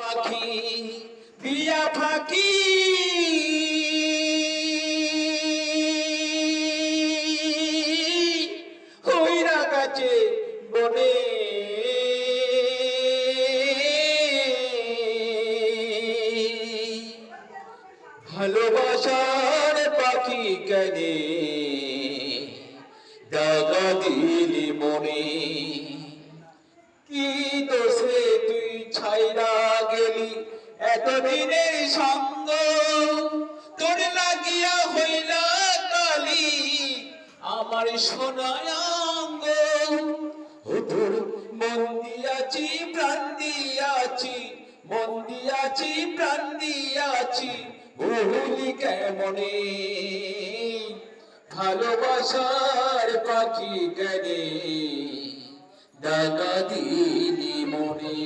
পাখি প্রিয়া পাখি হইরা গাছে বনে ভালোবাসার পাখি কেনে দাগা দিলি মনে কি দোষে তুই ছাইরা গেলি এতদিনের সঙ্গ তোর লাগিয়া হইলা কালি আমার সোনায়াঙ্গ তোর মন দিয়াছি প্রাণ দিয়াছি মন দিয়াছি প্রাণ দিয়াছি ভুলি কেমনে ভালোবাসার পাখি কেনে দাগা দিলি মনে।